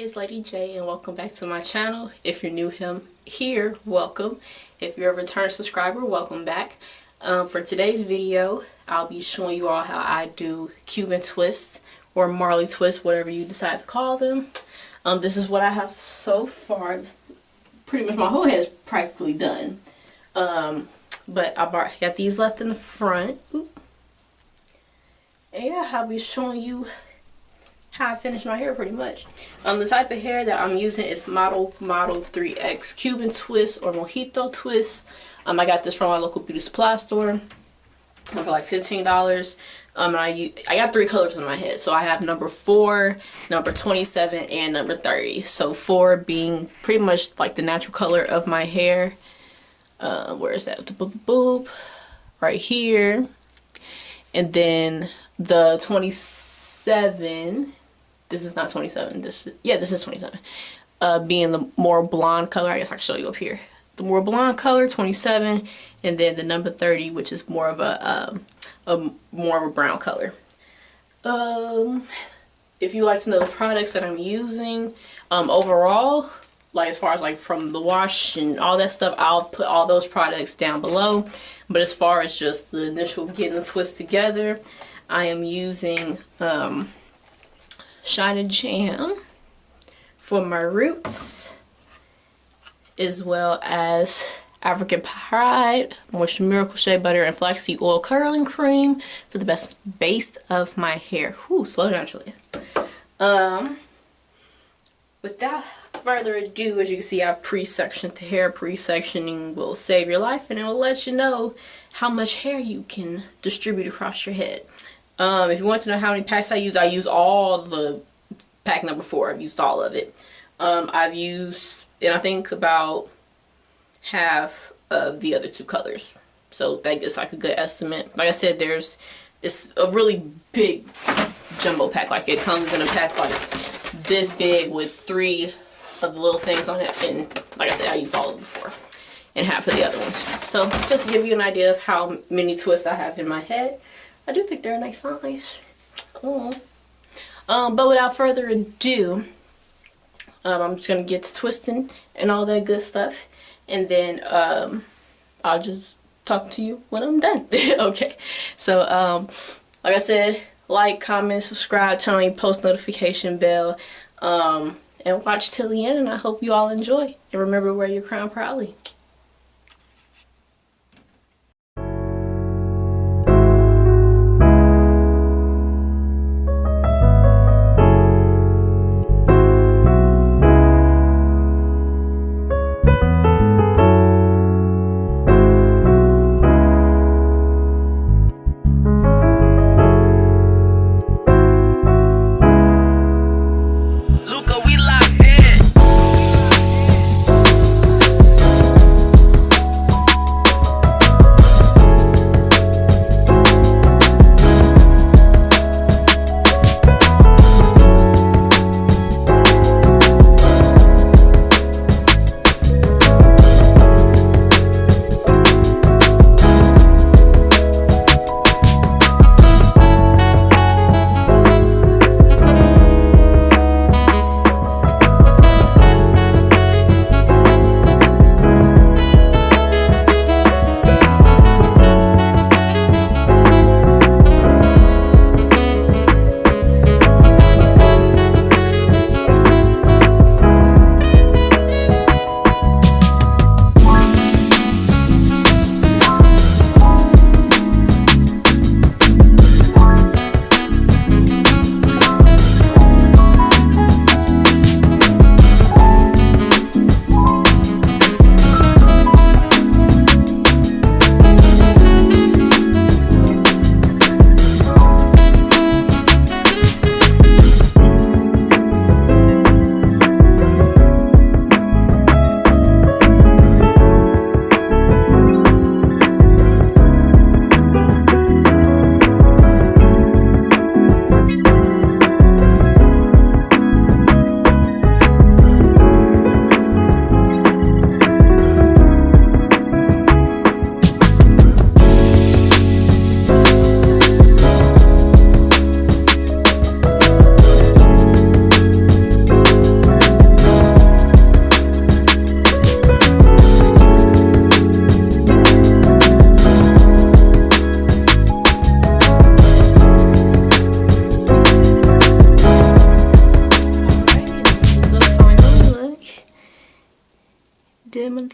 it's Lady J and welcome back to my channel. If you're new here, welcome. If you're a return subscriber, welcome back. For today's video, I'll be showing you all how I do Cuban twists or Marley twists, whatever you decide to call them. This is what I have so far. Pretty much my whole head is practically done. But I got these left in the front. Oop. And yeah, I'll be showing you how I finish my hair pretty much. The type of hair that I'm using is Model 3X Cuban Twists or Mojito Twists. I got this from my local beauty supply store for like $15. I got 3 colors in my head. So I have number 4, number 27, and number 30. So 4 being pretty much like the natural color of my hair. Where is that? Boop, right here. And then the 27, this is not 27, this is 27, being the more blonde color. I guess I can show you up here. The more blonde color, 27, and then the number 30, which is more of a brown color. If you like to know the products that I'm using, overall, like as far as like from the wash and all that stuff, I'll put all those products down below. But as far as just the initial getting the twist together, I am using Shine and Jam for my roots, as well as African Pride, Moisture Miracle Shea Butter, and Flaxseed Oil Curling Cream for the best base of my hair. Whew, slow down, Julia. Without further ado, as you can see, I've pre-sectioned the hair. Pre-sectioning will save your life, and it will let you know how much hair you can distribute across your head. If you want to know how many packs I use all the pack number 4. I've used all of it. I've used, and I think about half of the other 2 colors. So that gets like a good estimate. Like I said, it's a really big jumbo pack. Like it comes in a pack like this big with 3 of the little things on it. And like I said, I used all of the 4 and half of the other ones. So just to give you an idea of how many twists I have in my head. I do think they're a nice size. Oh. But without further ado, I'm just gonna get to twisting and all that good stuff, and then I'll just talk to you when I'm done. Okay. So like I said, like, comment, subscribe, turn on your post notification bell, and watch till the end. And I hope you all enjoy. And remember, wear your crown proudly.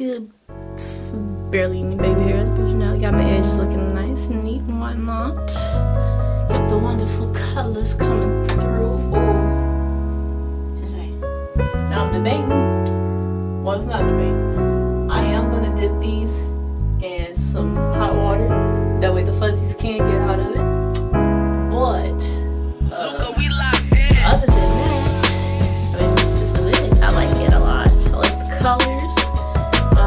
good, barely any baby hairs, but you know, got my edges looking nice and neat and whatnot. Got the wonderful colors coming through. Now I'm debating. Well, it's not debating. I am gonna dip these in some hot water. That way the fuzzies can't get out of it. But other than that, I mean, this is it. I like it a lot. I like the colors. I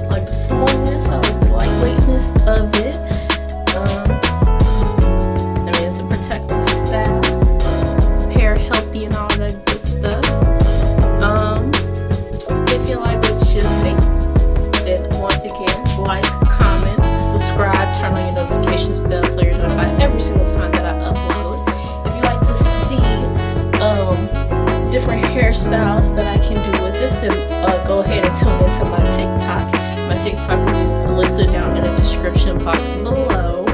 like the fullness. I like the lightweightness of it. I mean, it's a protective style. Hair healthy and all that good stuff. If you like what you see, then once again, like, comment, subscribe, turn on your notifications bell so you're notified every single time that I upload. If you like to see different hairstyles that I can do with this, then go ahead and tune into my TikTok. My TikTok will be listed down in the description box below.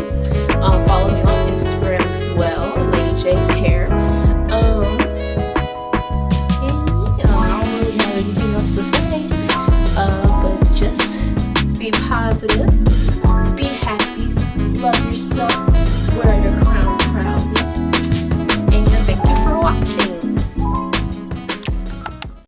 Follow me on Instagram as well, Lady J's Hair. And yeah, I don't really have anything else to say, but just be positive.